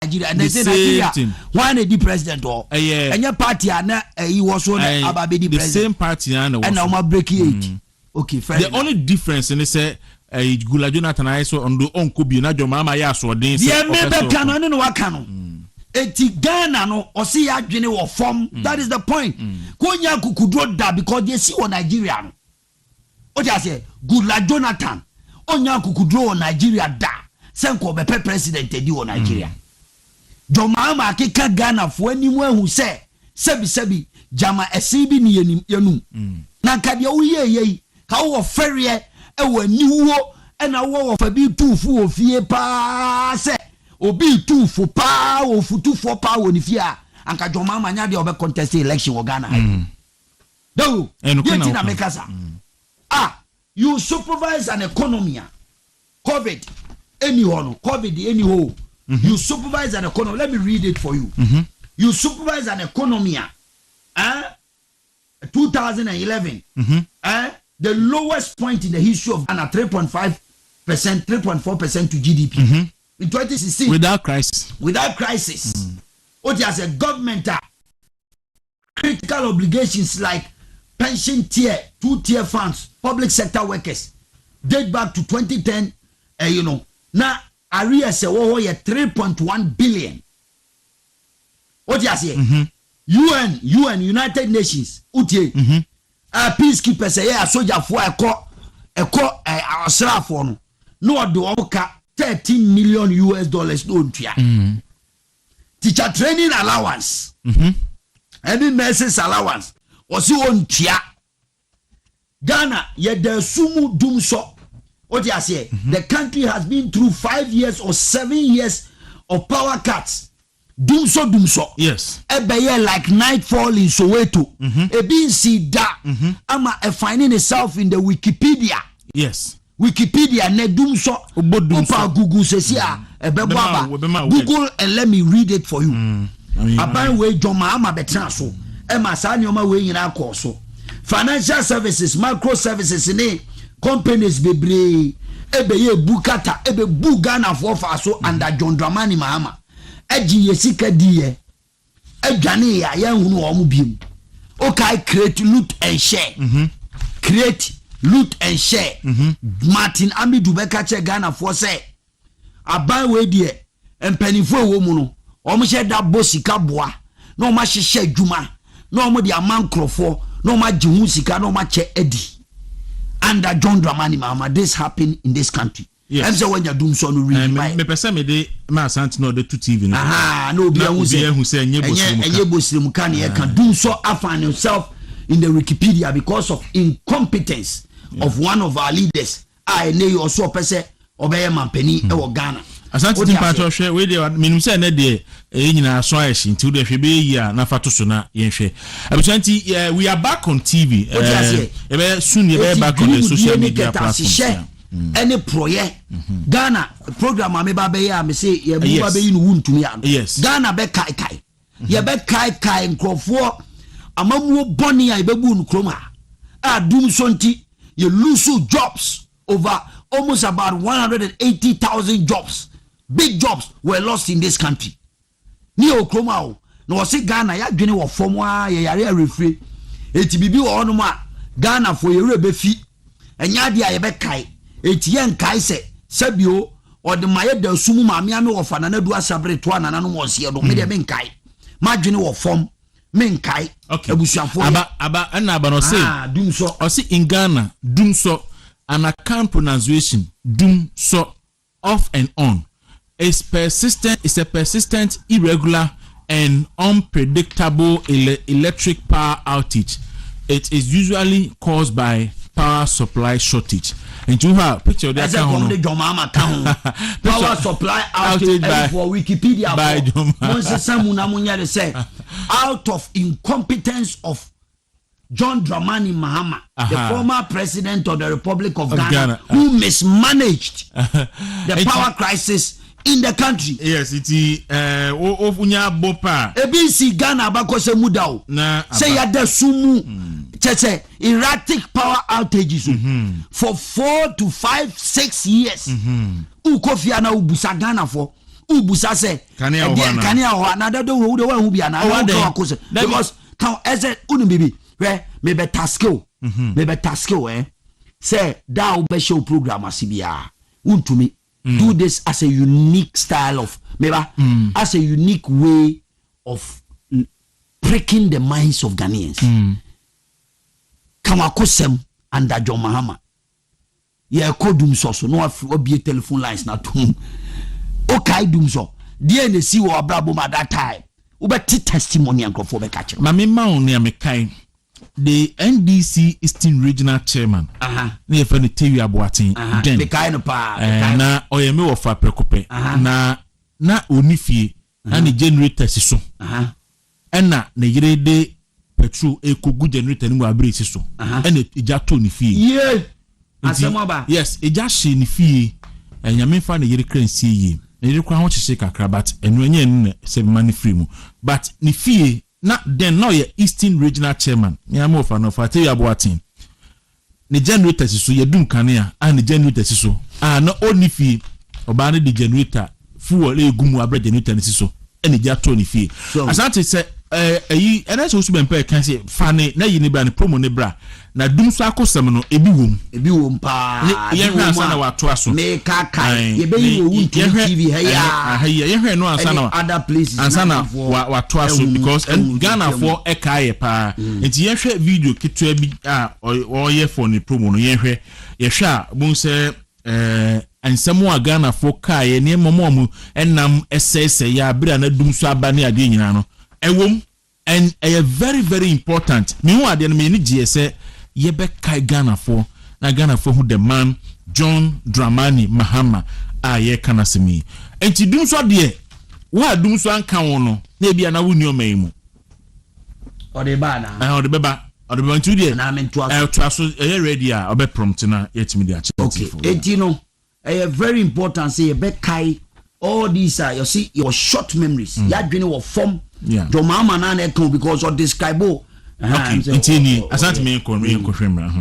Nigeria and they say Nigeria why the president or and your party and he was on about the president same party and I'm breaking it. Okay, fair. The only difference in say Gula Jonathan I saw on the uncle be not your mama yes or dance. Yeah, maybe canon no wakano. Eti Ghana no or see adwene or form. That is the point. Konya kukudro da because they see on Nigeria no. O just say Gula Jonathan onya kukudro on Nigeria da. Senko bepe president edi on Nigeria. Jomama akeka Ghana fo animu ehu se sebi jama esibi ni yenu. Na kade o ye ka wo ferie e wo niwo e na wo fa bi tufu ofie pa se obi tufu pa o futufo pa wo ni fie a anka jomama nya de obe contest election wo Ghana. Do yeti na mekasa. You supervise an economy. COVID anyhow, COVID anyhow. You supervise an economy. Let me read it for you. You supervise an economy. 2011. The lowest point in the history of Ghana, 3.5%, 3.4% to GDP. In 2016. Without crisis. What has a government critical obligations like pension tier, 2-tier funds, public sector workers date back to 2010. Now arrears are 3.1 billion. What you say? UN, United Nations, UTA, peacekeepers say soldier for a Australia for no do oka $13 million don't ya. Teacher training allowance, any nurses allowance, was you on tia. Ghana, yet the sumu doom so. What you say? The country has been through 5 years or 7 years of power cuts. Doom so. Yes. Ebeye like nightfall in Soweto. Ebin si da. Ama finding itself in the Wikipedia. Yes. Wikipedia ne doom so. Opa Google says here. Google and let me read it for you. Aban we joma ama betra so. Ema sa nyoma we nyina akọ so. Financial services, micro services ne companies bebre ebeye bukata ebe bu Ghana for so under John Dramani Mahama. Eji yesika diye edwane ya hunu omu biem. Okay, create loot and share. Create loot and share. Martin Amidu beka che Ghana for say aban we die empanifo wo mu no omu she da bosika boa na omu hyehyɛ adwuma na omu de amankrofo na omu agye hu sika na omu che edi under John Dramani Mahama. This happened in this country. Yes. I'm saying when you do so no read me person me de ma sant no de to TV no. No be who say nyebosrim kan e can do so find himself in the Wikipedia because of incompetence of one of our leaders. I know you also person obey mampani e wo Ghana. Asante timpato hwe we de minum say na de nyina so ayeshi nti de hwe be yi a na fato so na yenhwe. Abusanti we are back on TV. Soon we be back on the social media platforms. Any project Ghana program ameba be ya me say ye buba be yi no wuntumi ya. Ghana be kai ye be kai nkrofo amamuo boni ya be bu nkroma adum so nti ye lose jobs over almost about 180,000 jobs. Big jobs were lost in this country. Ni okroma o no say Ghana ya dwene wo fom a ye yare refre eti bibi wo no ma Ghana fo ye rebe fi enya dia ye be kai etien kai se sabio or the maye da sumu maame ame wo fa na na du asabre to anana no mo se do me de me kai ma dwene wo fom me kai abusuafo aba na aba no say dum so o say in Ghana dum so an account pronunciation dum so off and on is persistent. It's a persistent, irregular and unpredictable electric power outage. It is usually caused by power supply shortage. And you have picture that power supply outage for Wikipedia by out of incompetence of John Dramani Mahama, the former president of the Republic of Ghana, who mismanaged the power crisis in the country. Yes, it is ofunya bopa. ABC Ghana bakose mudao. Say ya de sumu. Cheche erratic power outages for 4 to 5, 6 years. Ukofia na ubusa Ghana for ubusa say kania ho na dado wo de wa hu bia na na ko because kan eze unu bibi where me be taskil say da wo be show program asibia untumi do this as a unique style of as a unique way of breaking the minds of Ghanaians. Kama kosem under John Mahama. Yeah, ko dum so no obi telephone lines na tum. Okay dum so. Die na si wo abrabo ma that time. Wo be testimony ankofo be catch. Ma me ma on ne amekai. The NDC Eastern Regional Chairman. Na ye fa ne Tewi Aboaten. Den. Be kai no pa. Na oyeme wo fa prekope. Na onifie na ne generator siso. Ena ne yire de petrol ekogu generator ni mu abrese so. Ena eja to ni fie. Yeah. Asemaba. Yes, eja she ni fie. Nyame fa ne yire kransie yi. Ne yire kwa ho chese kakra but enu enye ne se mani free mu. But ni fie na then now ye Eastern Regional Chairman. Nyame ofa no fa te Aboaten. Ne generator so ye dum kanea ne generator so. Na oni fie oba ne di generator fuel egumu abre generator ni so. Ena eja to ni fie. Asante se eyi ena so be mpa kan se fa ne na yi ne bra ne promo ne bra na dum so akosem no ebi wom pa ye hwe ansa na wato aso me kakai ye be yi wo TV ha ye hwe no ansa na other places ansa na wato aso because Ghana for ekaye pa enti ye hwe video kitwa bi o ye for ne promo no ye hwe a bon se ansamo a Ghana for kaye ne momo enam esese ya bra na dum so aba ne ade nyina no ewom and very very important me hu ade no me ni GS ye be kai Ghana for who the man John Dramani Mahama ye kana semi enti dum so de wa dum so anka won no na bia na woni o mai mu o de ba na o de beba ntu de na me ntu aso ready a obe prompt na yetimi de ache okay enti no very important say ye be kai all these are you see your short memories ya dwene wo form John Mahama na come because of describe okay intini asante me ko hwemra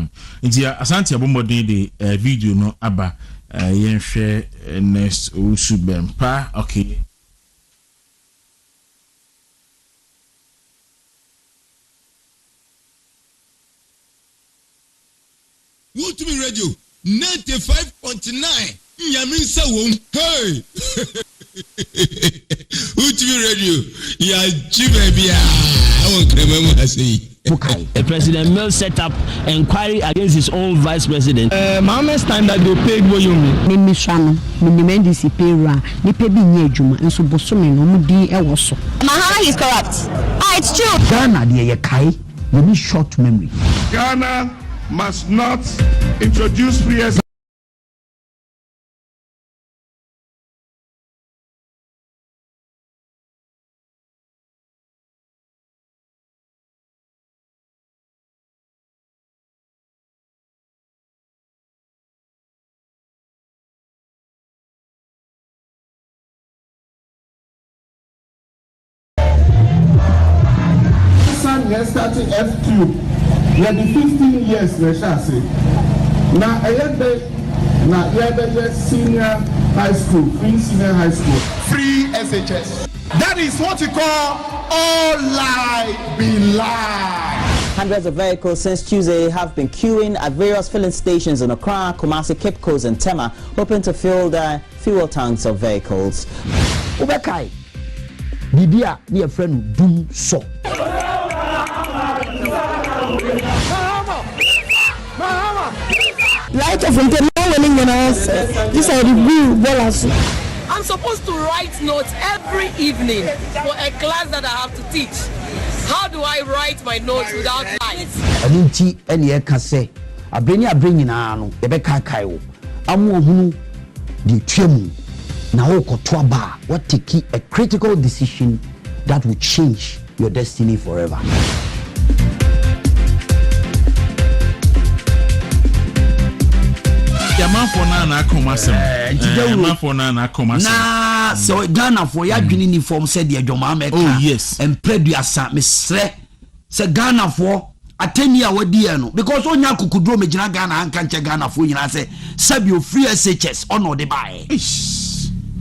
nti asante abomodin de video no aba yenhwe next usubempa okay Ultimate Radio 95.9 Nyaminsa wom hey Ultimate Radio ya jibebia awon krememu asei The president Mill set up inquiry against his own vice president. Mohammed's time that they paid Woyomi. Me shano, me NDC payra, ni pay bi nye adwuma, enso bosome no mu din e wo so. Mahama is corrupt. It's true. Ghana de ye kai, you need short memory. Ghana must not introduce PS. Starting F2, we had 15 years, now I senior high school, free senior high school, free SHS. That is what you call all lie be lie. Hundreds of vehicles since Tuesday have been queuing at various filling stations in Accra, Kumasi, Cape Coast and Tema, hoping to fill the fuel tanks of vehicles. Ubekai, Bibia, dear friend, do so. Light of winning this are the blue ballers. I'm supposed to write notes every evening for a class that I have to teach. How do I write my notes without lights? Alinti eni eka se abrenyi na no e be kai wo amu ohunu di twem na wo koto aba what take a critical decision that will change your destiny forever. Na so Ghana for ya dwini ni form said the John Mahama. Oh yes. And preduasa mesre se Ghana for ateni a wadi no because onya kukudro megina Ghana anka nche Ghana for nyina se sabi o free SHS ono de bae.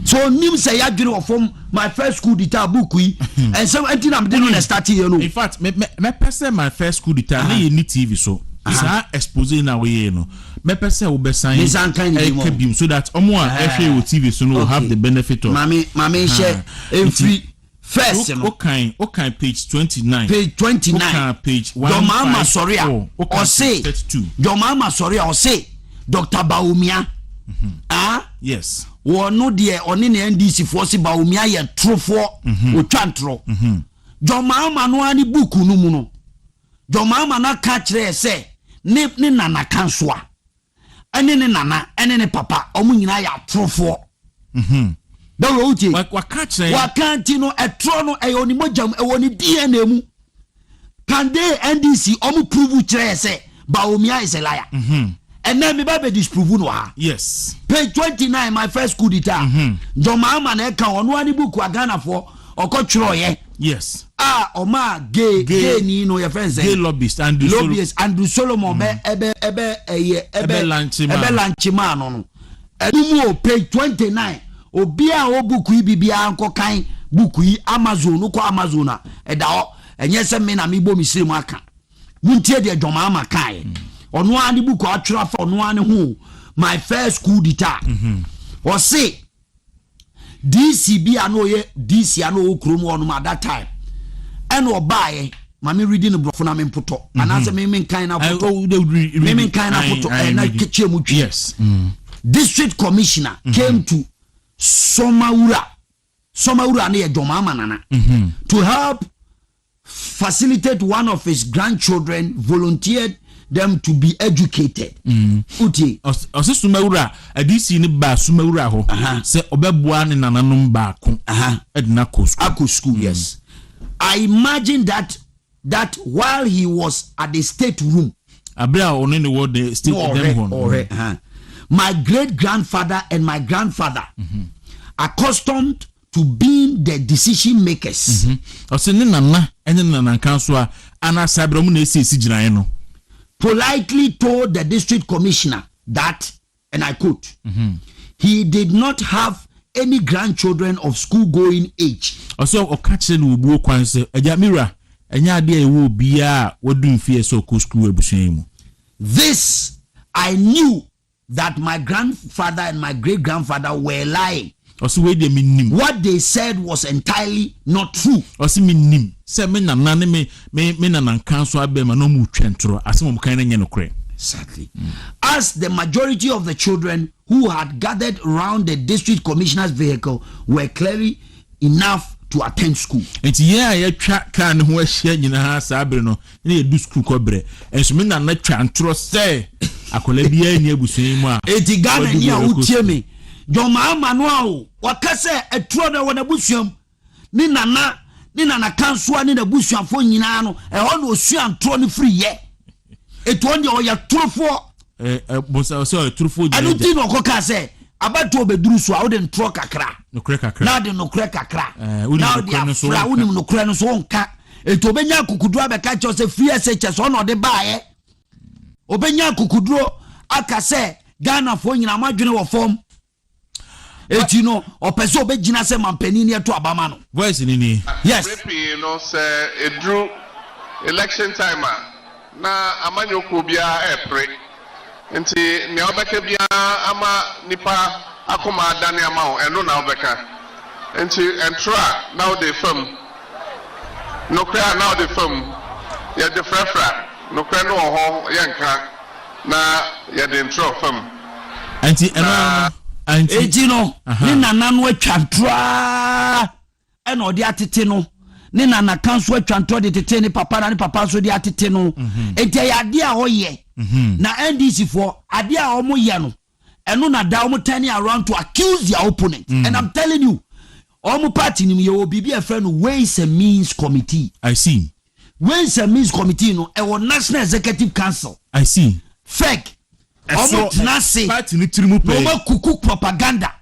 So so nim say ya dwene from my first school dita book yi and so enti na me dey no start here no. In fact me person my first school dita na ye ni TV so sa expose na we no me person wo be sign bim so that omo a ehwe wo TV so no have the benefit of mami share every first okay page 29 page 29 page 1 your mama sorry or say your mama sorry or say Dr. Baumia yes wono de oni na NDC force Baumia ye trofo o twantro your mama no ani book no mu no your mama na ka kire say ne nana kansoa ene ne nana ene ne papa omu nyina ya trofo da wo uti wakanti no etro no e oni mojam e woni DNA mu can they NDC omu prove kire say Baumia is a liar and then me ba disprove no ha yes page 29 my first school dita your mama na ka onu ani book Ghana for okotwro ye yes oma gay ni no your friends gay lobbyist and Solomon ebe lanchima no edumu page 29 obi a o book yi bibia anko kan book yi Amazon no ko Amazon a eda o enye se me na me bo mi sirem aka muntie de your mama kan ono ani book atwra fa ono ani ho my first school dita o say DCB anoye DC ano okrom ono at that time and obaye mami reading the brofo na me poto anase me kan na poto me kan na poto na keche mu twi yes district commissioner came to Somaura na ye domama nana to help facilitate one of his grandchildren volunteered them to be educated. Uti ose Sumawura adisi ni ba Sumawura ho se obeboa ne nananom ba ko edna ko school yes. I imagine that while he was at the state room abra oni ne wo the state them my great grandfather and my grandfather accustomed to being the decision makers. Ose ne nana ene nana kanso a ana sabra mu na esi giran no politely told the district commissioner that, and I quote, he did not have any grandchildren of school-going age. Also, okache no buo kwan se ejamira enya ade e wo bia wodun fie so ko school ebusun mu. This I knew that my grandfather and my great grandfather were lying. Also we de minim. What they said was entirely not true. Also minim. Say me nana ne me nana kanso abema no mu twentro asem mo kan na nye no kure. Exactly. As the majority of the children who had gathered around the district commissioner's vehicle were clearly enough to attend school. Enti ye a twa kan ho ahia nyina ha sabre no na ye du school kobre. Enso me nana twantro say akola bia anya abusun mu a. Enti Ghana ni a utie me. Joma manuao wakase etro na wona busuam ni nana kansoa ni na busuafo nyina no e ho no osuan tro ni free ye eto on de o ya trofo bosa so trofo je anuti no koka se abato obeduru so a wo de ntro kakra no kre kakra na de no kre kakra na de afra wonim no kre no so nka eto obenya kukudu abeka cho se free SHS on de baaye obenya kukuduro aka se Ghana fo nyina madwene wo form etino opeso be gina se mampani ne to abama no voice ni yes repi no say edru election time na amanyoko bia epre nti me obeka bia ama nipa akoma adane ama ho eno na obeka nti entra now the film no kra now the film ya the frafra no kra no ho yenka na ya the intro film anti eno ejino ni nana no atwantra e no de atete no ni nana kanso atwantra de tete ni papa na ni papa so de atete no enti ya de a hoye na NDC for ade a omo ye no eno na da omo turning around to accuse their opponent and I'm telling you omo party ni ye obi bi e friend Ways and Means Committee. I see. Ways and Means Committee no e wo National Executive Council. I see. Fake omo tenase party ni tirimu pe no kuku propaganda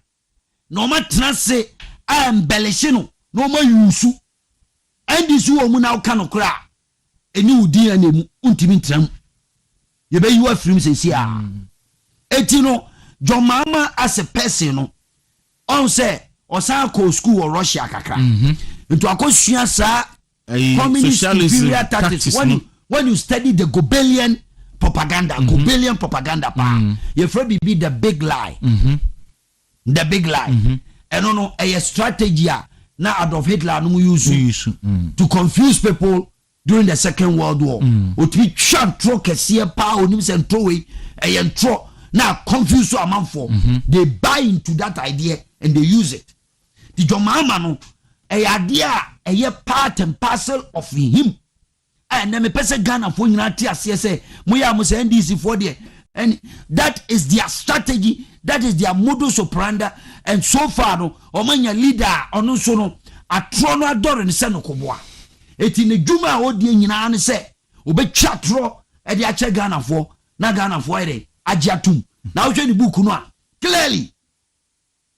no ma tenase a embellish no ma yusu NDC wo mu na uka no kra eni udi anemu untimi ntram ye be you afrim sesi a eti no John Mama as a person no on say osan ko school or Russia kakra into akosua sa communist superior tactics when you study the Goebbelian propaganda you afraid be the big lie the big lie and a strategy na Adolf Hitler no use to confuse people during the Second World War otwi twa tro kese pa onim se ntro we tro na confuse so amanfo they buy into that idea and they use it the jomama no idea part and parcel of him and then me pese Ghana for nyina ti ase say moya mo say NDC for there and that is their strategy, that is their modus operandi and so far no omanya leader ono so no atro no adore ne se no koboa eti ne dwuma odie nyina ne se obetwa tro e de ache Ghana for na Ghana for ere agiatum na wo hwe ni book no a clearly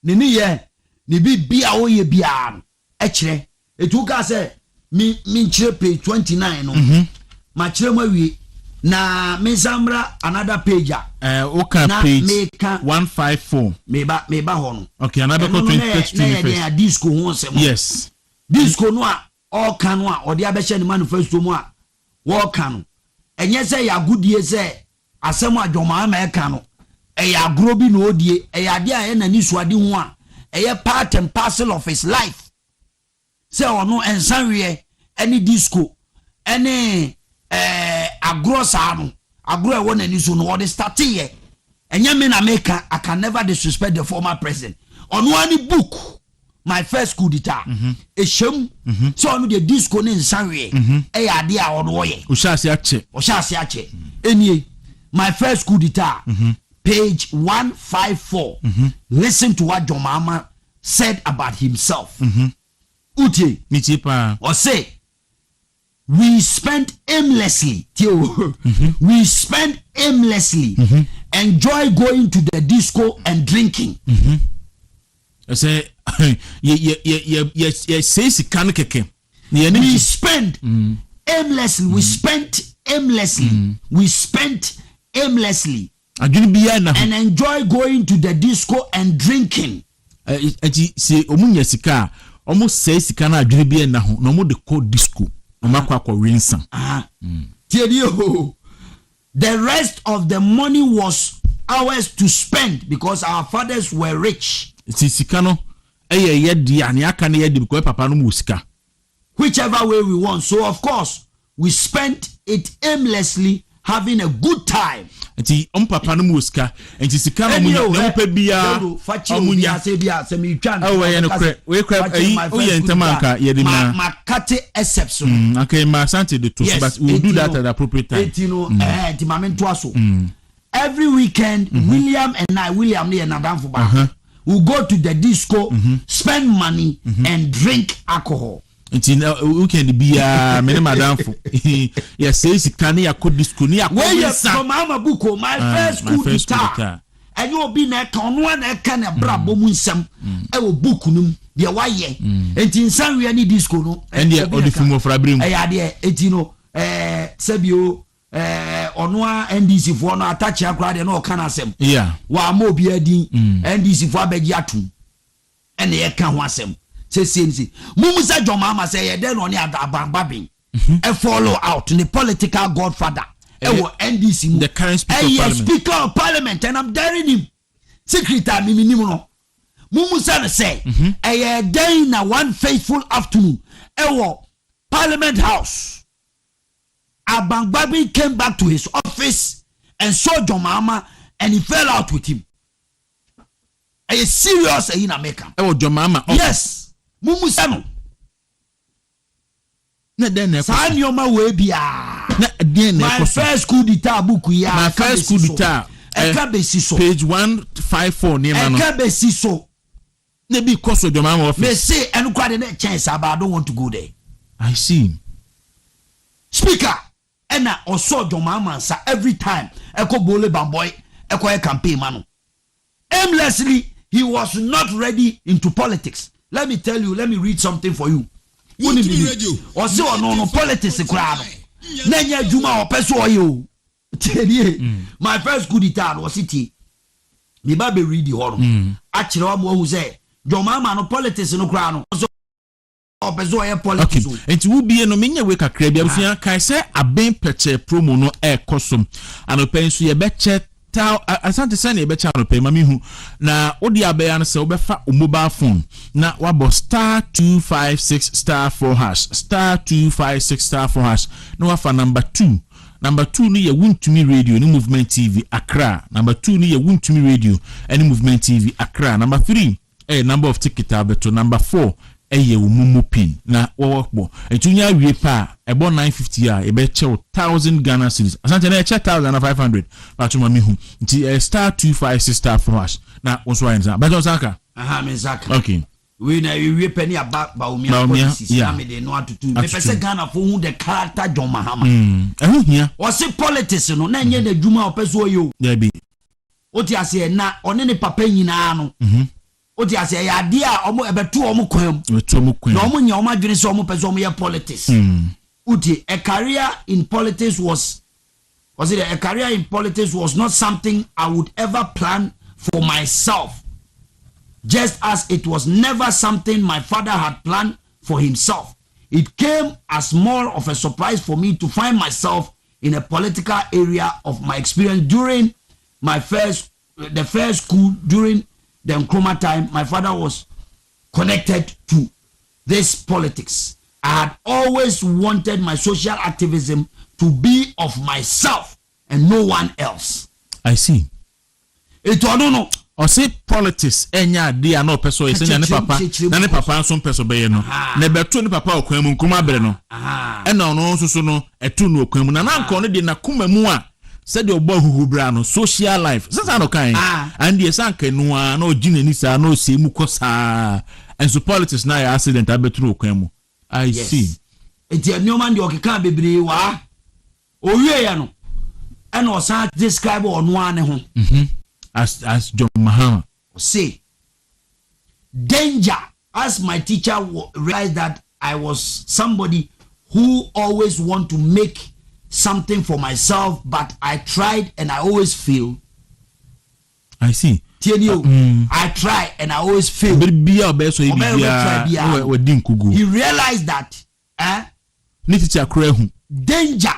ni ye ni bia wo ye bia no e kire etu ka se mi kire page 29 no ma kire mo awie na me samra another page okay page 154 me ba ho no okay another go 21st disco ho se mo yes disco no a all kan no a odi abehye ni manifesto mu a wo kan no enye se ya gudie se asem adwoma ma e kan no e ya grobi no odie e ya de a na ni suade ho a e part and parcel of his life se ono ensanwe any disco any agro sano agro e wona ni so no what start here enye me na make I can never disrespect the former president ono ani book my first coup d'etat eshem so ono the disco ni nsanwe e ya de a ono ye o shase ache enie my first coup d'etat page 154 listen to what Jomama said about himself utie mitipa or say we spent aimlessly we spent aimlessly enjoy going to the disco and drinking I say says can keke we spent aimlessly we spent aimlessly we spent aimlessly and enjoy going to the disco and drinking say omunya sika almost say sika na adwene bia na ho no mo de ko disco the rest of the money was ours to spend because our fathers were rich. Whichever way we want. So of course we spent it aimlessly, having a good time. Okay, my Santi the two, but we'll do that at the appropriate time. Every weekend, William and I, we'll go to the disco, spend money, and drink alcohol. Weekend be many madam for yes, says can ya could disco near from Amabuko, my first coup d'etat. And you'll be neck on one can a brabo munsam, I will book num, dear why ye, and in some any disco no, and the other film of Rabrim, I had etino, Sebio, Onwa, NDC for no attach a crowd and all canasem. Yeah, while more bearding, NDC for begiatum, and the can was them. Say Mumusa Jomama say then on Abambabing a follow out in the political godfather. NDC the current speaker of parliament and I'm daring him. Secretary Mimimuno Mumusa say a day in a one faithful afternoon. Parliament House. Abambabing came back to his office and saw Jomama and he fell out with him. A serious in America. Jomama. Yes. Mumusano na den na Sanyoma we bia na den na my first coup d'etat buku ya my first coup d'etat page 154 near no ekabesi so na bi koso Jomama office me say enkwade na chance but I don't want to go there. I see Speaker ena oso Jomama sa every time eko bole bamboy eko campaign mano aimlessly he was not ready into politics. Let me tell you, let me read something for you. Or say no politics crowd. Nenya Juma or Peso you. My first good etat was city. The baby read the horror. Actually, who say John Mahama no politics no kra no obezo ye politics. Okay. Enti wo bie no menye we kakra bia bia kan say aben peche promo no kosom anopen so ye beche asante sane be cha anopen mami hu na odi abeya no se obefa o mobile phone na wabo star 256 star 4 hash star 256 star 4 hash no wafa number 2. Number 2 ni ye Wuntumi Radio ni Movement TV Accra. Number 2 ni ye Wuntumi Radio any Movement TV Accra. Number 3 number of ticket abeto. Number 4 ye umumu pin na wawakbo. Etunya wie pa ebo 950 ya ebe che 1000 Ghana cedis. Asante na che 1500 pacho mami hu. Nti star 256 star 4 hash na onso ayenza. Bajo saka. Aha me saka. Okay. We na we penny about Baumia policies na me dey no atutu. Me pese Ghana for who the character John Mahama. Ehu hia. O se politics no na nye na dwuma opeso yo. There be. Oti ase na one ne papa nyina no. Oti ase ya de a omo ebetu omo kwam. Ebetu omo kwam. Na omo nya omo adwene se omo peso omo ye politics. Oti a career in politics was it a career in politics was not something I would ever plan for myself. Just as it was never something my father had planned for himself. It came as more of a surprise for me to find myself in a political area of my experience during my first school during the Nkrumah time. My father was connected to this politics. I had always wanted my social activism to be of myself and no one else. I see. It I don't know. O say politics enya de a no peso yesenya ne papa na ne papa nso peso be ye no na beto ne papa okwan mu Nkrumah bere no e na ono nso no etu no okwan mu na nko no de na kuma mu a se de obo huhubra no social life sasa no kan and the sanka no a na ogina ni sa na o se mu kosa and so politics na ya accident abetu no okwan mu I see enti enioma de okeka bebre wa owie ya no e na o san describe ono ane ho as John Mahama say danger as my teacher realized that I was somebody who always want to make something for myself, but I tried and I always fail. I see. I try and I always fail. He realized that danger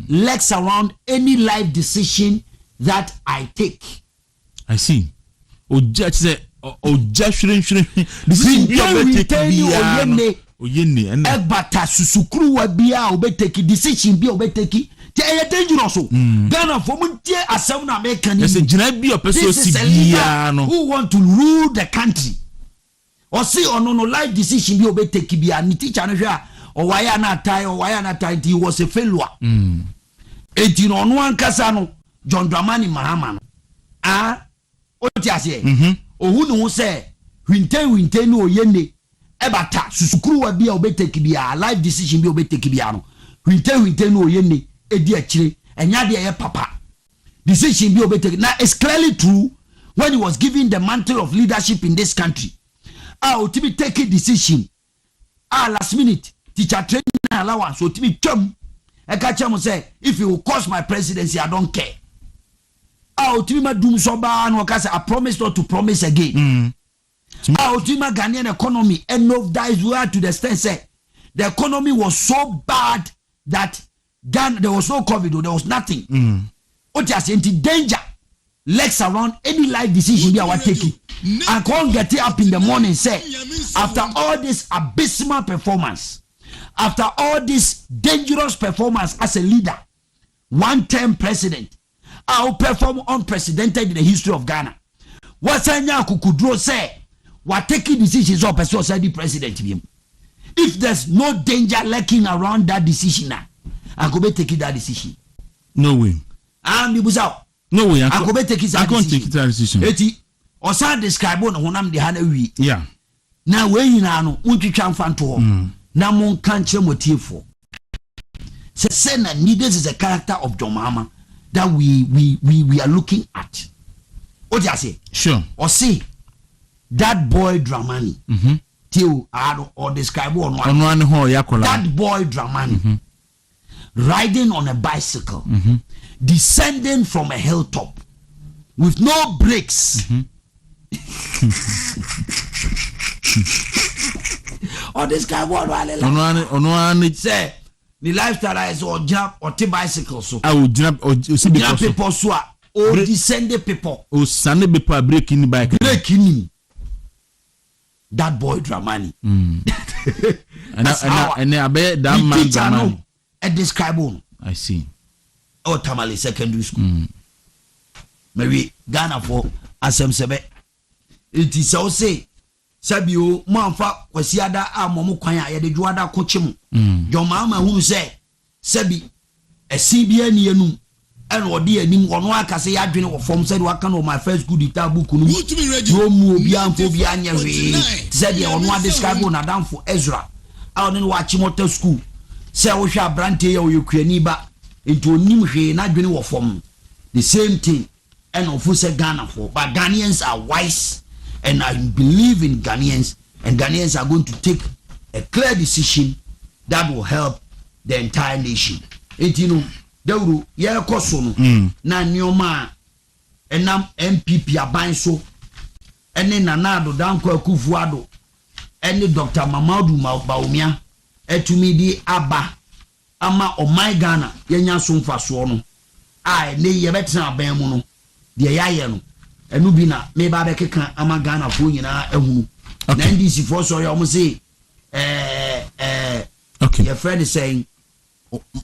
lurks around any life decision that I take. I see. Oja say oja shrin. Decision be obeteki oyenne and ebata susukuru wa bia obeteki decision be obeteki te e dangerous so Ghana for muntie asem na American ni say gina bi opeso si bia no who want to rule the country or see ono no life decision be obeteki bia ni teacher no hwa o waya na tai he was a failure enti no ono ankasa no John Dramani Mahama no otiase ohu no se hwinten no oyenne ebata susukuru wa bia obeteki bia life decision bia obeteki bia no hwinten no oyenne edi akire enya de ye papa decision bia obeteki now it's clearly true when he was given the mantle of leadership in this country otimi take a decision last minute teacher training allowance otimi twam e ka chem say if it will cost my presidency I don't care. Ultima doom so ba no ka say I promise not to promise again. Ultima Ghanaian economy and of that is where to the extent say the economy was so bad that there was no COVID, there was nothing. What you say danger lurks around any life decision you are taking. I can't get up in the morning say after all this abysmal performance, after all this dangerous performance as a leader, one-term president, I'll perform unprecedented in the history of Ghana. What's Anya Kukudro say? What taking decisions of person said the president. If there's no danger lurking around that decision now, I could be taking that decision. No way. No way. I could be taking that decision. I can't take that decision. Eti osa describe on honam de hana wi. Yeah. Now where you now untwitwa mfanto ho. Na mon kan kire motiefo. Say na this is a character of John Mahama that we are looking at. What do you say? Sure. Or see that boy Dramani. Till or describe on one. That boy Dramani riding on a bicycle, descending from a hilltop with no brakes. Or this guy what ono say the lifestyle is or jump or t bicycle so. I would jump or see people so or descended people. O Sunday people breaking bike. Breaking that boy Dramani. And I bet that man Dramani. A describe. I see. Oh, Tamale Secondary School. Maybe Ghana for Asem Sebe. It is so say Sabio Manfa Kwasiada Amomu Kwanya ya de Juada Kochim. Your mama who say Sebi a CBN yenu and or dear nim on waka say I drink of form said what my first good itabu kunu. No more bian phobia said you on one describe on down for Ezra. I don't watch motor school. Say we shall brand or you craniba into Nimhe not drink of form. The same thing. And of course Ghana for, but Ghanaians are wise, and I believe in Ghanaians, and Ghanaians are going to take a clear decision that will help the entire nation. It you know, Deuru ye koso no na nyoma enam MPP aban so ene Nanado Danko Akufo-Addo ene Dr. Mamadou Baumia etumi di aba ama my Ghana yenya so mfaso no ai ne ye betra aban mu no de yaye no enu bi na me ba be keka ama Ghana fo nyina ehunu na NDC for so yo mo say okay your friend is saying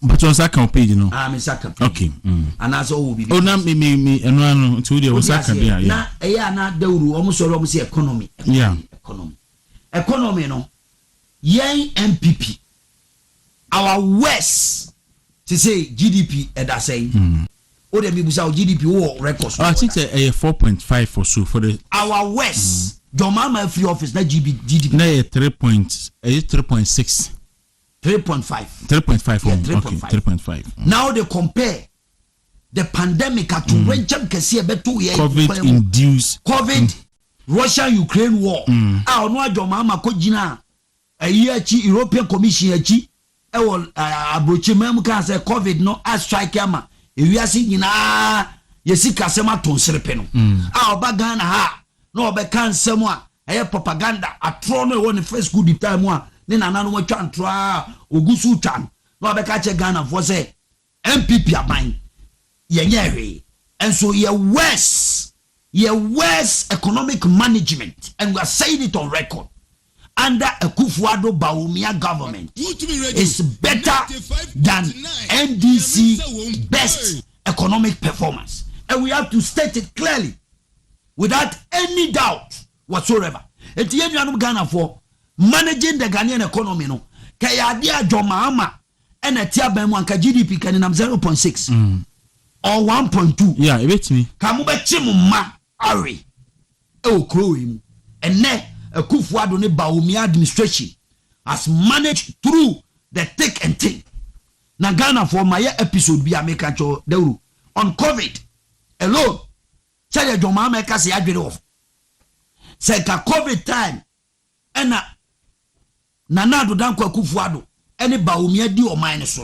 but on second page no me second okay and as all be oh na me enu anu to the second there na na Deuru o mo so ro mo say economy no yen MPP our west to say GDP and that saying o de bibusa GDP wo records I think say 4.5 or so for the our west Domama free office na GDP na 3.6 3.5 3.5 now they compare the pandemic to when jam kese beto ye COVID induced Russia Ukraine war no adwomama ko gina ayi European Commission achi e wo abrochi mem kan say COVID no a strike ama ewiase nyina yesika sema tonsrepe no oba Ghana ha no oba kan semu a eye propaganda atro no e won first good time a ne nana no watwa antro a ogusu twan no oba ka che Ghana for say MPP aban yenye hwe and so ye worse economic management, and we are saying it on record under Akufo-Addo Baumia government is better than NDC best economic performance, and we have to state it clearly without any doubt whatsoever. It's Ghana for managing the Ghanaian economy no kaya dia jomama and a tiabemu anka GDP can 0.6 or 1.2 yeah it beats me kamube chimuma ari okroim and ne Akufo-Addo ne Baumia administration has managed through the thick and thin. Na Ghana for my episode be America cho Deuru on COVID alone. Say the Joma America say adwere off. Say ka COVID time ena Nanado Danko Akufo-Addo ene Baumia di o mine so.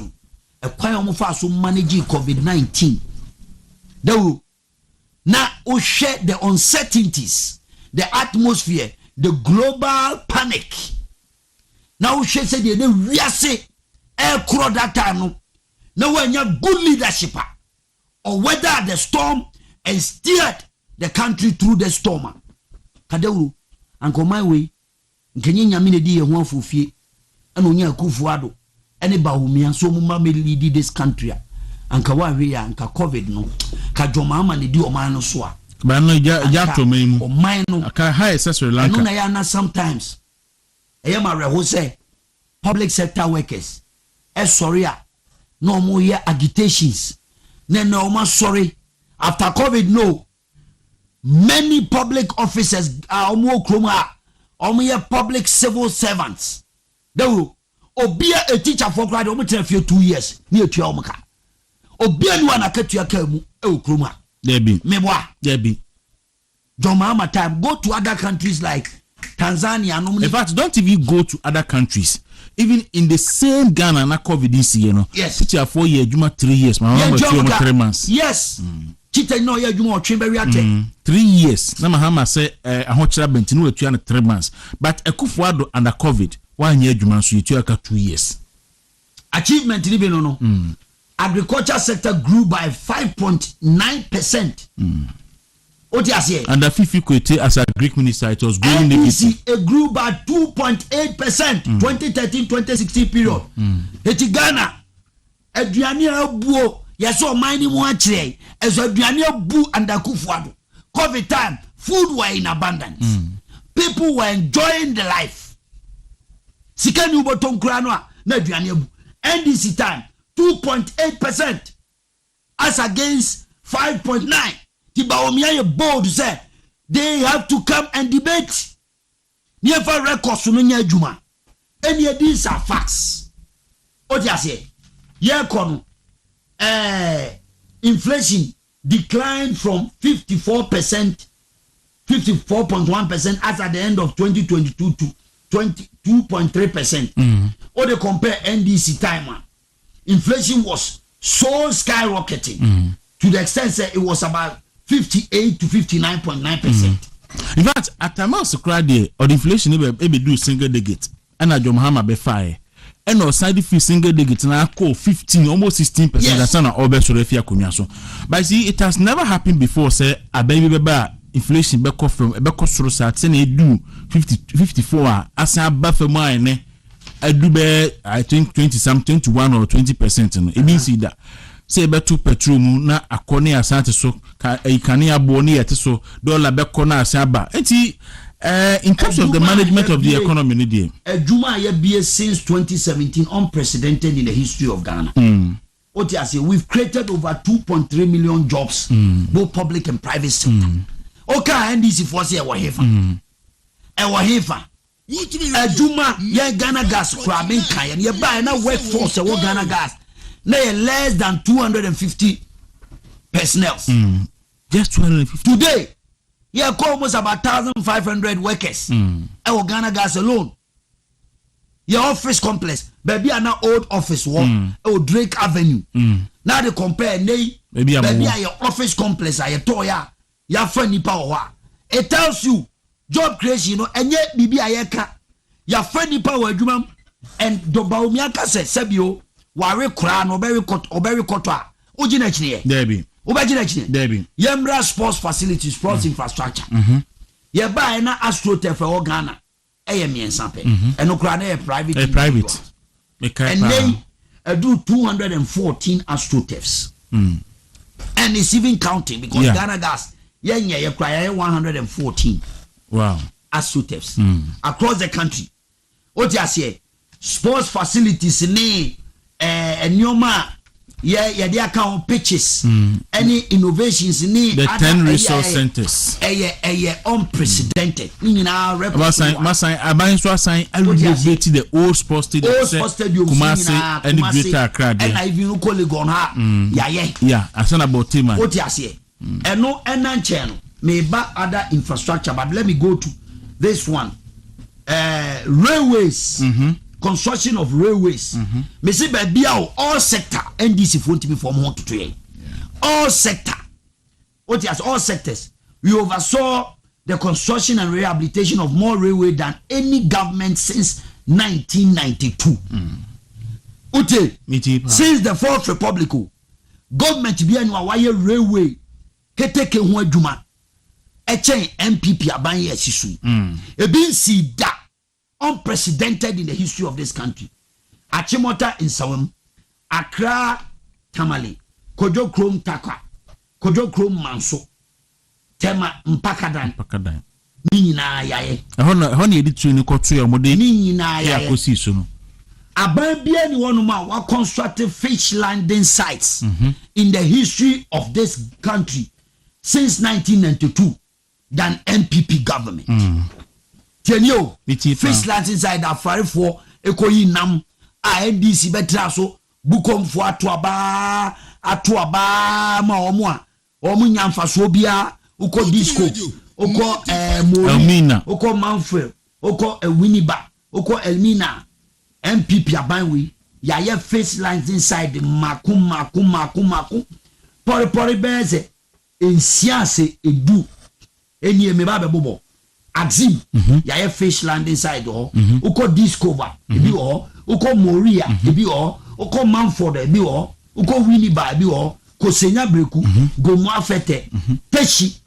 E kwan omo fa so manage COVID-19. Deuru na o share the uncertainties, the atmosphere, the global panic. Now we say the we are say cross that time no. Now when you good leadership or weather the storm and steered the country through the storm. Kadeuru anko my way nkenye nyame ne di ye ho afofie ena onya Akufo-Addo ene Baumia so muma me lead this country anka wa hwe ya anka COVID no ka joma ama ne di o man no so a but no ja to me mu o man no aka high Sri Lanka no na ya na sometimes eyama reho say public sector workers sorry no more here agitations no more sorry after COVID no many public officers are more kroma here public civil servants they will obia a teacher for grade o metre 2 years ni etua o mka obia ni wana katua ka mu kroma there be meboa there be Jomama time go to other countries like Tanzania no. In fact, don't even go to other countries. Even in the same Ghana na COVID this year no. Yes. Teacher 4 years, Juma 3 years, my mama 3 months. Yes. chita no ya adwuma otwe bari ate 3 years na Mahama say ahokyera bentinu wetua na 3 months but Akufo-Addo under COVID wanye adwuma so yetua ka 2 years achievement ni be no agriculture sector grew by 5.9%. Under Fifi Kwete as a Greek minister, it was growing negative. It grew by 2.8%. 2013-2016 period. Eti Ghana, aduane abuo, yaso mining mo achire, as aduane abu under Akufo-Addo. COVID time, food were in abundance. People were enjoying the life. Sikani uboton krano na aduane abu. NDC time 2.8% as against 5.9%. Tibaomia bold say they have to come and debate. Never records no nya adwuma. Any of these are facts. What you say? Yeah, kono. Inflation declined from 54%, 54.1% as at the end of 2022 to 22.3%. Or they compare NDC time. Inflation was so skyrocketing to the extent that it was about 58 to 59.9%. In fact, at a mouse crowd there, or the inflation be do single digit, and a John be fire, and or side fee single digit, and I call 15, almost 16%. That's not all best refia kunyaso. But see, it has never happened before. Say a baby inflation back off from a back off at say do 54 as a buffer mine. I do be I think 20 something to 1 or 20%. It means that. Say betu petrol mu na akone asante so ikane aboni yete so dollar be kona asaba enti in terms of the management of the economy ni dey adwuma ya bie since 2017 unprecedented in the history of Ghana. What you say, we've created over 2.3 million jobs, both public and private sector. Okay, NDC for say wa hefa adwuma ya Ghana gas kwa ben kan ya buy na workforce wa Ghana gas. They are less than 250 personnel. Just 250. Today, you have almost about 1,500 workers. Our Ghana gas alone. Your office complex, baby, are now old office work. Drake Avenue. Now they compare, baby, your office complex, your toya, your funny power. It tells you job creation, you know, and yet, baby, your funny power, and Dobaomiaka said, Sabio. Ware kura no oberi kotwa ojina chine Debi obejina chine Debi Yemra sports facilities, sports infrastructure ye buy na AstroTurf for Ghana miensa pe eno kura na private and they do 214 AstroTurfs and it's even counting because Ghana gas ye kura 114 wow AstroTurfs across the country. What you say sports facilities ni and Nyoma, they account pitches, any innovations in the 10 resource centers. Unprecedented. The old sports stadium, Kumasi, and the Greater Accra. And I even call it gone. Yeah, I said about team. What you say? And no, and channel may buy other infrastructure, but let me go to this one. Railways. Construction of railways. Me say baby all sector NDC for to be from 1 to 3. All sector. What is all sectors? We oversaw the construction and rehabilitation of more railway than any government since 1992. Since the Fourth Republic, government be anwa wire railway keteke ho adwuma. Echen MPP aban ye sisu. E bin si da unprecedented in the history of this country. Achimota in Sawam, Accra Tamale, Kojo Krom Takwa, Kojo Krom Manso, Tema Mpakadan. Nina yaye. Honey edit training kotu ya mode. Nina yaye. Kosi so. Abambia ni wanuma wa constructed fish landing sites in the history of this country since 1992 than MPP government. Tenyo fish lands inside that fire for ekoyi nam a NDC betra so bukom fo atoaba ma omo nyamfa so bia uko disco uko Elmina uko Manfred uko Winiba uko Elmina MPP abanwe fish lands inside the makum pori beze ensiase edu eni me ba be bobo Axim ya ye fish land inside ho uko Discover ebi ho uko Moria ebi ho uko Manford ebi ho uko Winneba ebi ho ko Senya Breku Gomu Afete Teshi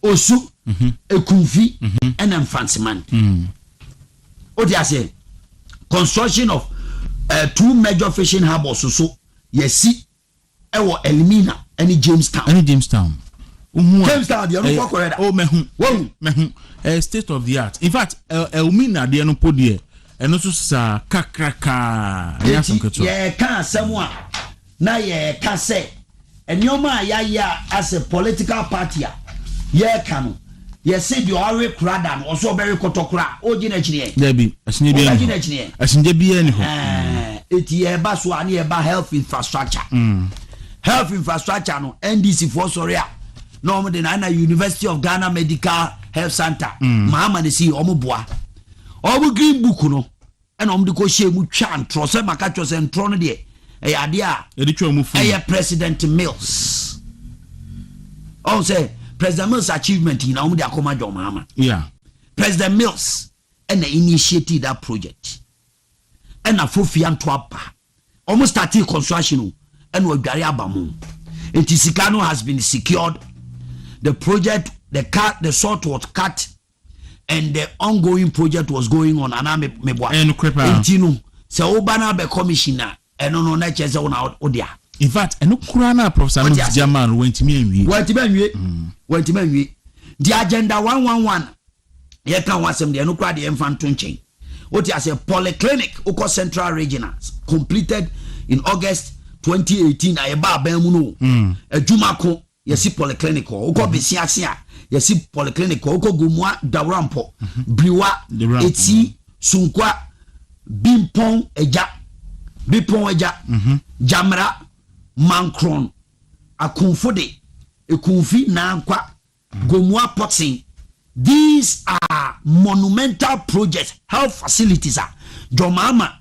Osu Ekunfi and Mfansiman what you say construction of 2 major fishing harbors so yesi ewo Elimina any Jamestown Jamestown they are not correct. Oh, mehu. State of the art. In fact, Elmina they no podie. And also sa kakraka. Yeah, can someone. Na ye can say. And your man ya as a political party. Yeah, can. You said you are Kradan also very kotokra. O jinechine. Debi, asinje bi any. It ye baswa ni eba health infrastructure. Health infrastructure no NDC for Soria. No mo de na University of Ghana Medical Health Center Muhammad si omoboa omo green book no e no mo de ko hye mu twa antro se maka twa se antro no de e ade a e de twa mu fu e President Mills on say President Mills achievement na omo de akoma jo Muhammad President Mills and initiated that project and afofia nto apa omo started construction and we dware abamu Etisicano has been secured. The project, the sort was cut, and the ongoing project was going on. And so Obana be commissioner, and no na chese ona odia. In fact, eno kurana Professor German went to me. Went to me. The agenda 111. Here can wasem the eno kura the infant chain. What you say polyclinic Oko Central Regionals completed in August 2018 ayeba abamuno adwumako yesi polyclinic oko besiasia yesi polyclinic oko gumua dawrampo briwa eti sunkwa bimpon eja jamra mankron akunfode ekunfi nankwa gumua potin. These are monumental projects, health facilities are jomama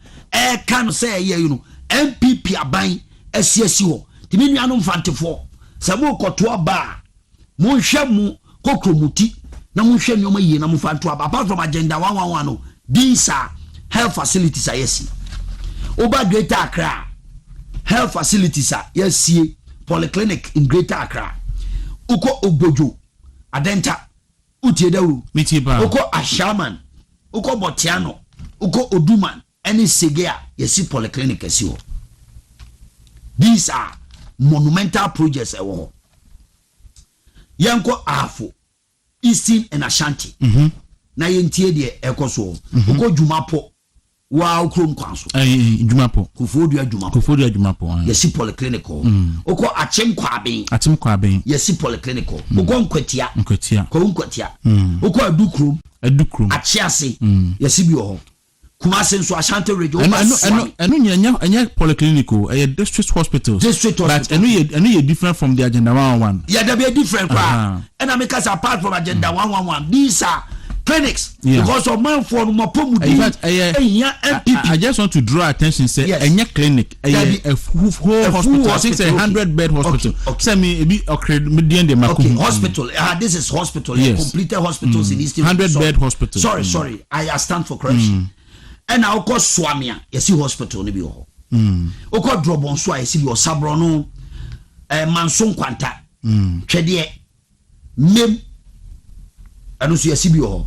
can say you know MPP aban SCSO timi nuanom fantefo sabo kotoa ba mo hwe mu kokromuti na mo hwe nyoma yie na mo fantoa ba apart from agenda 111 no these are health facilities are yes oba Greater Accra health facilities are yes polyclinic in Greater Accra uko Ogbojo Adenta Utiedawu uko Ashaman uko Botiano uko Oduman any Segea yesi polyclinic esiwo. These are monumental projects ewo. Yanko Afo Eastern and Ashanti na yentie de ekoso uko Jumapo wa ukrom kwanso Jumapo Kufodu Jumapo yesi polyclinic uko Achimkwa aben yesi polyclinic uko Nkwatia uko Adukrum Achiase yesi bi ho Kumasi nso Ashanti region enu nya polyclinic district hospitals but enu ye different from the agenda 111 yeah they be different and I make us apart from agenda 111 these are clinics because of man for mopomudi. In fact I just want to draw attention say enya clinic a whole hospital I think it's a 100-bed hospital say me be median de makum hospital this is hospital completed hospitals in Eastern 100-bed hospital sorry I stand for correction and I go Swamia yesi hospital ni bi ho oko drobon so yesi bi osabro no manson kwanta twede nem anu so yesi bi ho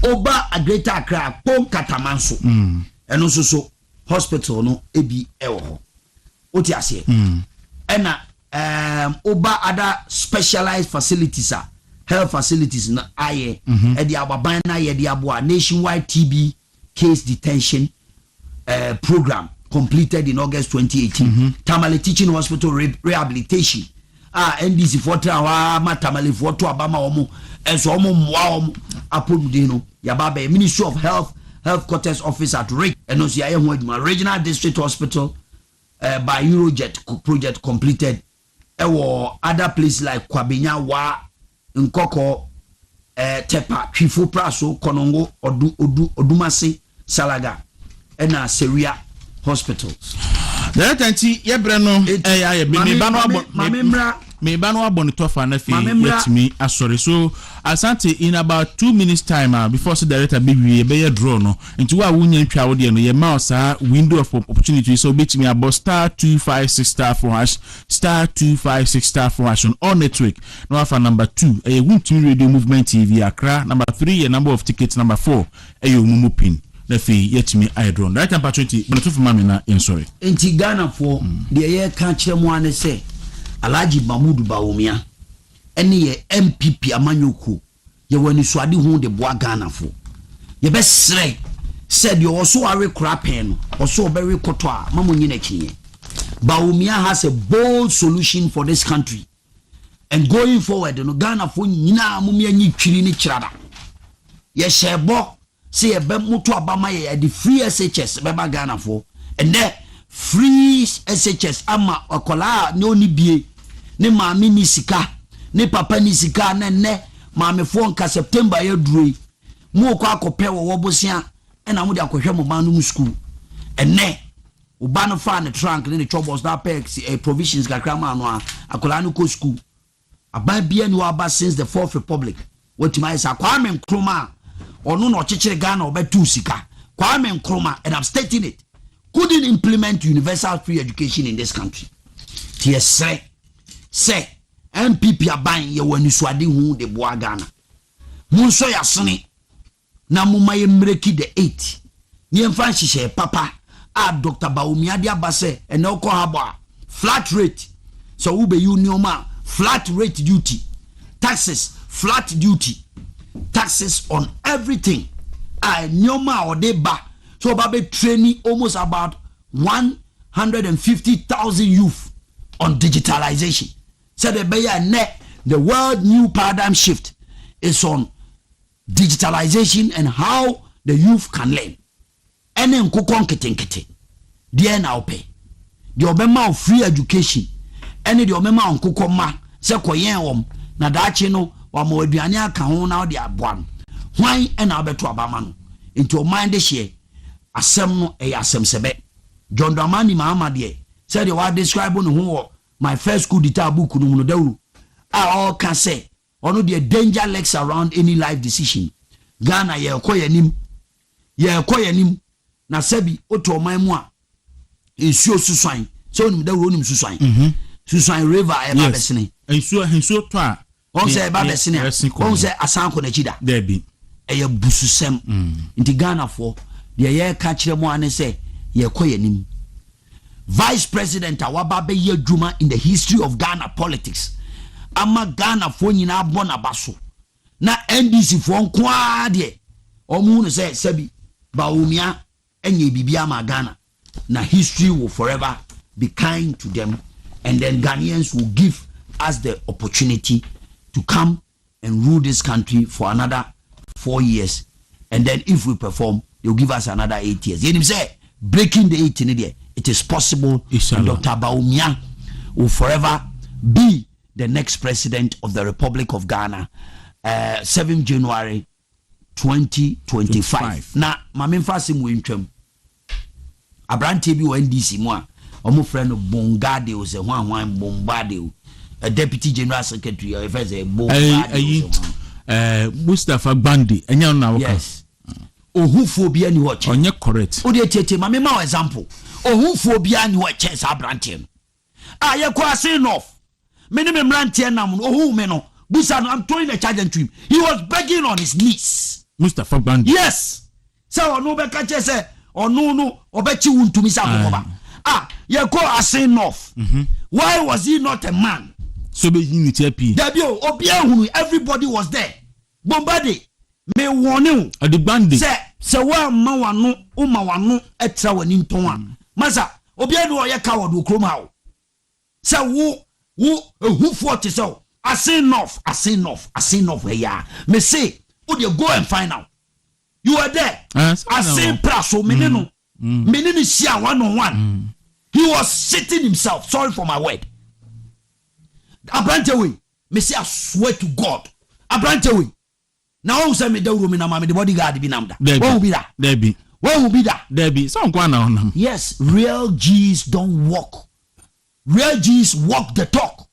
oba a Greater Accra pon katamanso anu so hospital no ebi ewo ho oti ase ena oba other specialized facilities health facilities na aye e di ababan na ye di aboa nationwide TB case detention program completed in August 2018. Tamale Teaching Hospital rehabilitation. NDC for Tamale for to Abama Omo and so Omo Apodino Yababe Ministry of Health Quarters Office at Rick and Osia Regional District Hospital by Eurojet project completed. Other places like Kwabinya Wa Nkoko Tepa Chifo Praso Konongo Odumase Salaga and Seria hospitals. That anti yebrano me ba no abon to fa na fe yet me asori. So asante in about 2 minutes time before the director be we be draw no into wa wunya ntwa wo de no ye ma osa window of opportunity so bet me about *256*4# *256*4# on all network no afa number 2 Wintumi Radio Movement TV Accra, number 3 a number of tickets, number 4 mumu pin the fee yet me I drone right opportunity but to mama na in sorry enti Ghana for the year kan kire mu ane say Alhaji Mahmoud Bawumia ene ye MPP amanyoko ye wani suade hu de boa Ghana for ye be sre said you also are crap pen also very koto a mamonyi na kinye. Bawumia has a bold solution for this country. And going forward, no Ghana for nyina mumia nyi twiri ni kirada. Ye shebo say e be mutu abama ye the free SHS beba Ghana for. And there free SHS ama akola ne oni bie ne maami ni sika ne papa ni sika ne maami fo nka September ye duro mu ko akopɛ wo bosia na mu de akohwɛ mo ban no school. And ne uba no fa ne trunk ne chobos na pex provisions kakra ma no akola no ko school. Ababia ni waba since the 4th Republic. What my say Kwame Nkrumah ono no chechire Ghana obetu sika. Kwame Nkrumah, and I'm stating it, couldn't implement universal free education in this country. Tie say MPP aban ye wani swade hu de boa Ghana. Munso ya sene na mumaye mreki the 8. Ni emfa hihye papa Dr. Bawumia de abase and no ko haba flat rate. So ube union ma flat rate duty, taxes, flat duty, taxes on everything. Nyoma or deba. So babe training almost about 150,000 youth on digitalization. So the world new paradigm shift is on digitalization and how the youth can learn. And then kete. Dear now pay. The obema of free education. Any the omema onkoko ma se koyen wom na daachi no wa mo aduane aka ho na de aboa hwan e na abeto abama no into mind de hye asem no e asem sebe John Dramani Mahama de say the wa describe no ho my first school dita book no no dawru all can say ono the danger lurks around any life decision. Ghana ye koyanim na sebi oto man mu a ensuo suswan so onim dawru onim suswan Susan River eba besene. Ensuo to a on say eba besene. On say asanko na chida. There be. Eye bususem. Inti Ghana for the ye ka kire mo ane say ye koyanim. Vice President awaba be ye dwuma in the history of Ghana politics. Ama Ghana for nyina bona baso. Na NDC for nkwa de. Omu no say sebi Bawumia enye bibia ma Ghana. Na history will forever be kind to them. And then Ghanaians will give us the opportunity to come and rule this country for another 4 years. And then if we perform, they'll give us another 8 years. You say, breaking the 8 in there, it is possible. And Dr. Bawumia will forever be the next president of the Republic of Ghana, 7 January 2025. Now, Mamin Fasim Wintram, Abrante bi NDC moi. Omo friend Bongade o se hwan Bombade o a deputy general secretary o first Bombade Mustafa Bandi enya na waka yes ohufo bia ni watch onye correct o de tete ma me ma example ohufo bia ni watch sa branche ye kwa sin off me ni me branche na mo ohu me no busa no I'm throwing the charge to him. He was begging on his knees. Mustafa Bandi yes so ono be ka che se ono no obechi wuntumi sa kokoba you go as enough. Why was he not a man? So be unity happy. Everybody was there. Bombade me warning. At the bandit. Say wa mawanu umawanu etra wani ntonwa. Masa obia do ye coward wo krom hawo. Say wo who fought so as enough ya. Me say you go and find out. You are there. As praso menino. Menino sia 1-on-1. He was sitting himself. Sorry for my word. Abrantewe, me say I swear to God. Abrantewe. Now who say me the room in a the bodyguard be namda. What will be that? Debbie. What will be that? Debbie. Some on. Yes, real G's don't walk. Real G's walk the talk.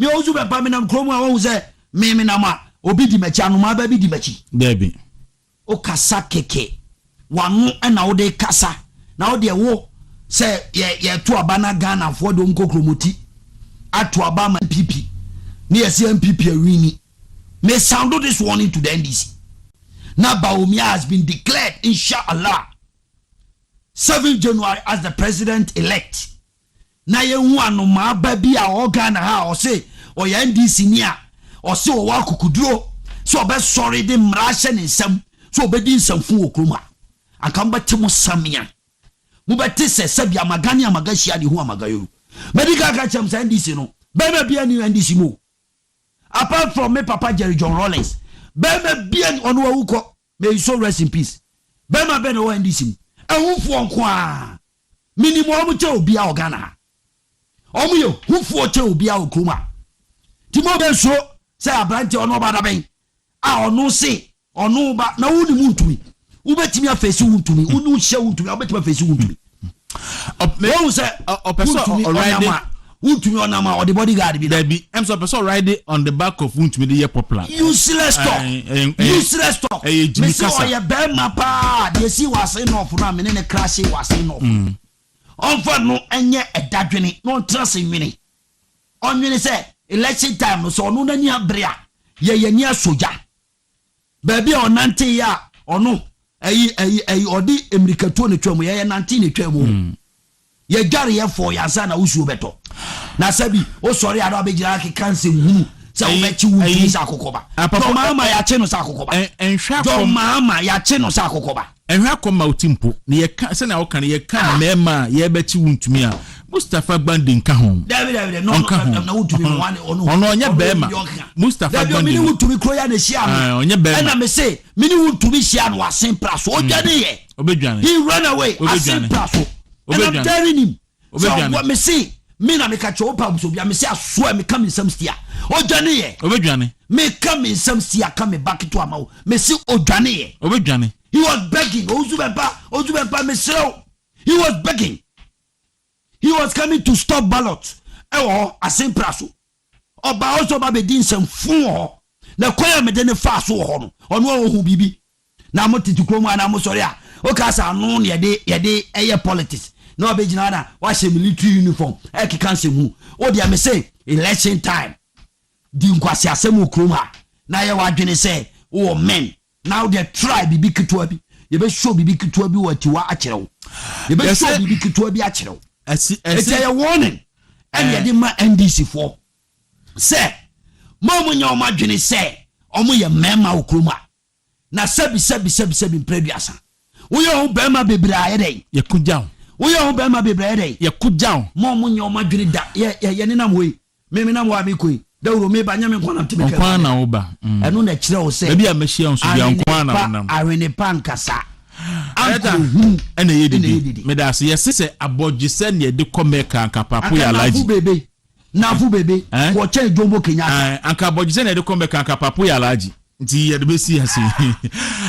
me ozu be pa me nam kromu a wo say me nam a obi di mechi anoma ba bi di mechi Debi o kasa keke wanu na wo de kasa na wo de wo say ye to aba na Ghana for do nkokromoti ato aba ma MPP ni yesi MPP awini may sound this warning to the NDC. Now Bawumia has been declared, inshallah, 7th January as the president-elect. Now you want no ma baby a organ ha or say or ya NDC niya or say o wa kukudro so be sorry de mrashe ne nsam so be di nsamfu okroma akamba temo samia mu bete se sabia magani amagashi ade hu amagayo medical ka chem say NDC no be bia ni NDC mo. Apart from me Papa Jerry John Rollins, Bema bien on Wauko, may you so rest in peace. Bema Ben o NDC, a who for qua minimum to be our Ghana. Omio, who for to be our Kuma. Timo Ben so say a branch or no badabe. I or no say or no but no one moon to me. Who bet me a face to me, who no show to me, I bet my face to me. No say a person already. Untumi onama or the bodyguard be there be I'm so person ride on the back of Untumi the popular useless talk useless talk me say oye be mapa they see was enough na me ne crash was enough onfa no enye edadwene no trust nwini onwini say election time no so no nani abrea ye yani asoja baby onante ya ono ayi odi emirikatu ne twam ye 19 ne twam ye gare ye for yansa na usu beto na sabi o sorry ado abegira ke kanse hu se o mechi wu sa kokoba to mama ya che no sa kokoba enhwa to mama ya che no sa kokoba enhwa koma otimpo ne ye ka se na wo kan ye ka mema ye bechi wu ntumi a Mustafa Gbandi nka ho David no na wutumi one ono onye bema Mustafa Gbandi mini wutumi kroya na hia no onye bema na me say mini wutumi hia no asen praso odwane ye obedwane he run away asen praso and I'm telling him so what me see me na me ka cho pa so bia me say aso me come in some stia odwane ye obedwane me come in some stia come back to amawo me see odwane ye obedwane he was begging ozubempa me slow he was begging he was coming to stop ballot ewo asen praso oba also ba be din sem fun ho na kwaya me de ne fa so ho no ono ohu bibi na mo titikro mu ana mo sori a o ka sa no ne ye eye politics no be gina na wa she military uniform e ki kan se mu o dia me say election time di nkwasi asem okrom ha na ye wa dwene say o men now the tribe bibi kitwa bi ye be show bibi kitwa bi watiwa a kirew ye be show bibi kitwa bi a kirew it's a warning and ye di ma NDC for say mo nya o ma dwene say o mo ye mema okrom ha na sabi preduasa wo ye ho bema bebra ye dey ye kujaw wo ye ho bema bebra ye dey ye kujaw mo nya o ma dwene da ye ne nam we me nam wa mi koi dawro me ba nya me nkwana mtime ka nkwana na wo ba eno na kire wo say bia a mehia nso bia nkwana na nam arene pankasa ena ye didi me da se ye se abogise ne de komeka anka papo ya laji na fu bebe wo che jombo Kenyatta anka abogise ne de komeka anka papo ya laji nti ye de besi ase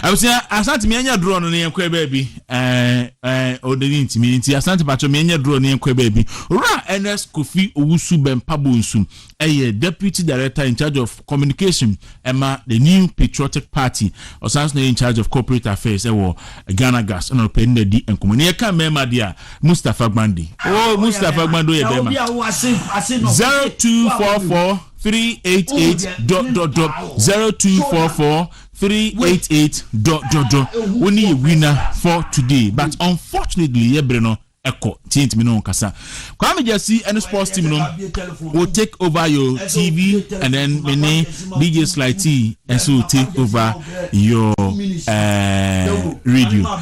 abusia asante me anya draw no ne yakwa baabi odeni ntimi nti asante pacho me anya draw ne yakwa baabi ra NS Kofi Owusu Bempabo Nsum deputy director in charge of communication Emma the new patriotic party osanso in charge of corporate affairs Ghana Gas no pen the di enkomo ne ka mema dia Mustafa Gbandi Mustafa Gbandi ye bema 0244 388 0244 we need a winner for today but unfortunately yebreno echo tint me no kasa Kwame Jesse and sports team no will take over your TV and then many DJ Sly T and so take over your radio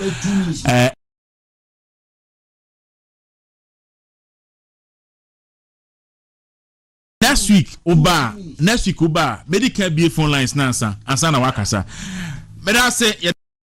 next week oba medical be phone lines na ansa na wakasa me da say